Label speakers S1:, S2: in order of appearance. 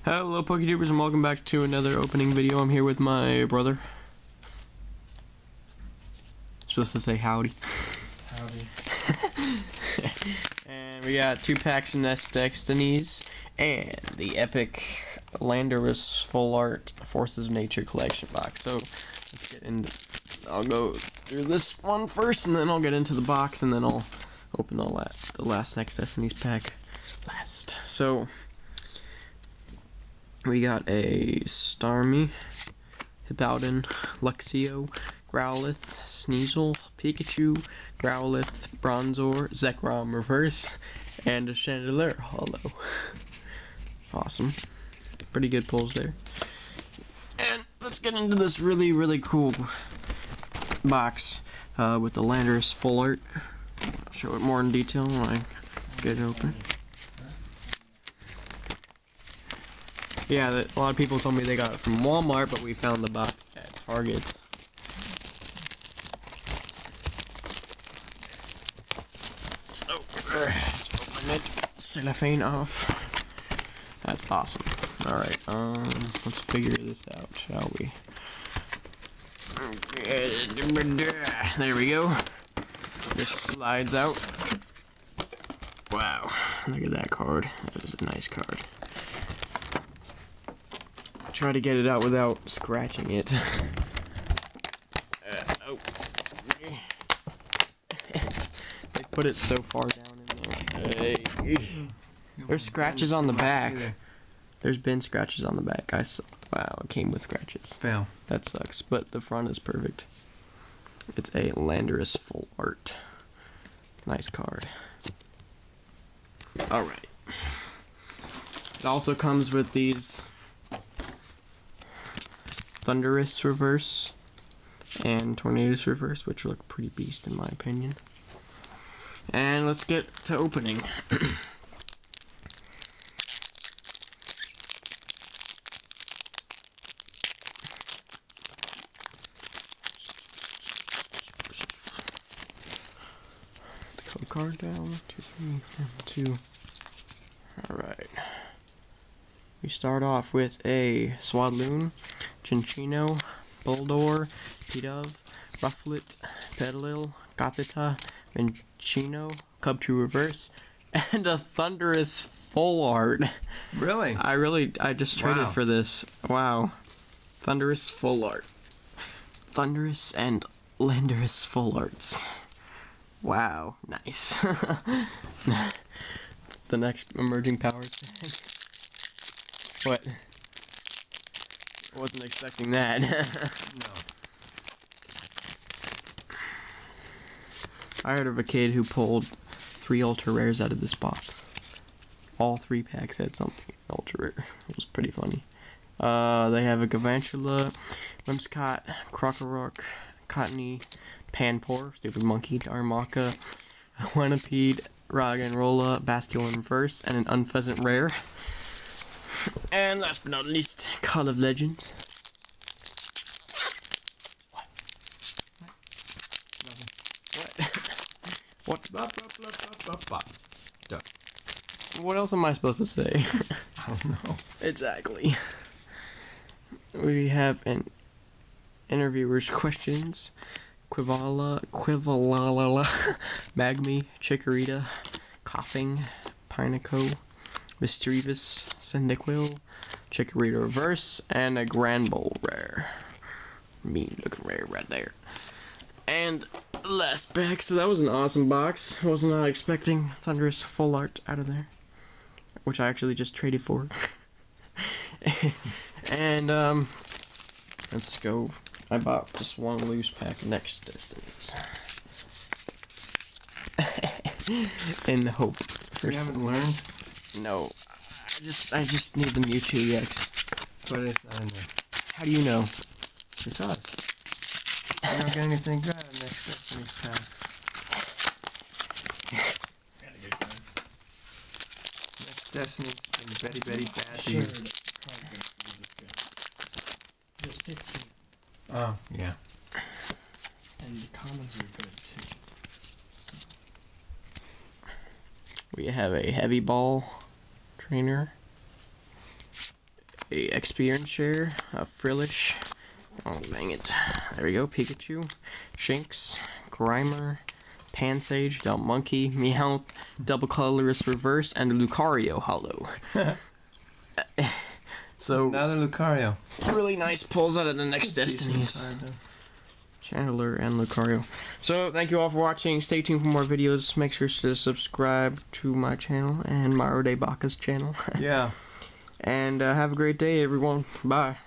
S1: Hello PokeTubers and welcome back to another opening video. I'm here with my brother. Supposed to say howdy.
S2: Howdy.
S1: And we got 2 packs of Nest Destinies and the epic Landorus Full Art Forces of Nature collection box. So let's get into, I'll go through this one first and then I'll get into the box and then I'll open the last Next Destinies pack last. So we got a Starmie, Hippowdon, Luxio, Growlithe, Sneasel, Pikachu, Growlithe, Bronzor, Zekrom Reverse, and a Chandelure Holo. Awesome. Pretty good pulls there. And let's get into this really cool box with the Landorus Full Art. I'll show it more in detail when I get it open. Yeah, a lot of people told me they got it from Walmart, but we found the box at Target. So, let's open it. Cellophane off. That's awesome. Alright, let's figure this out, shall we? There we go. This slides out. Wow, look at that card. That is a nice card. Try to get it out without scratching it. Oh. They put it so far down in there. Hey. There's scratches on the back. There's been scratches on the back. Wow, it came with scratches.
S2: Fail.
S1: That sucks, but the front is perfect. It's a Landorus Full Art. Nice card. Alright. It also comes with these Thundurus Reverse and Tornadus Reverse, which look pretty beast in my opinion. And let's get to opening. The code card down. 2, 3, 2. Alright. We start off with a Swadloon, Cinccino, Boldore, Pidove, Rufflet, Petalil, Gothita, Minccino, Cubchoo Reverse, and a Thundurus Full Art.
S2: Really?
S1: I just traded for this. Wow. Thundurus Full Art. Thundurus and Landorus Full Arts. Wow. Nice. The next emerging powers. What? Wasn't expecting that.
S2: No.
S1: I heard of a kid who pulled 3 ultra rares out of this box. All 3 packs had something ultra rare. It was pretty funny. They have a Galvantula, Whimsicott, Krokorok, Cottony, Panpour, Stupid Monkey, Darmaka, Wenipede, Roggenrola, Basculin Reverse, and an Unpheasant Rare. And last but not least, Call of Legends. What? What else am I supposed to say?
S2: I don't know.
S1: Exactly. We have an interviewer's questions. Quivalala, Magmi, Chikorita, Coughing, Pineco, Mischievous, Cyndaquil, Chikorita Reverse, and a Granbull Rare. Mean looking rare right there. And last pack, so that was an awesome box. I was not expecting Thundurus Full Art out of there, which I actually just traded for. And let's go. I bought just 1 loose pack of Next Destinies. In hope.
S2: You haven't learned?
S1: No. I just need the Mewtwo EX.
S2: But it's not in there.
S1: How do you know?
S2: Because I don't get anything good out of Next Destiny's packs. Next Destiny's been very bad to you.
S3: Just 15.
S2: Oh, yeah.
S3: And the commons are good too. So.
S1: We have a Heavy Ball trainer, a experience share, a Frillish. Oh, dang it. There we go. Pikachu, Shinx, Grimer, Pansage, Del Monkey, Meowth, Double Colorless Reverse, and Lucario Hollow. So
S2: Another Lucario.
S1: really nice pulls out of the next Destinies. Chandler and Lucario. So thank you all for watching. Stay tuned for more videos. Make sure to subscribe to my channel and Mario de Bacca's channel.
S2: Yeah.
S1: And have a great day, everyone. Bye.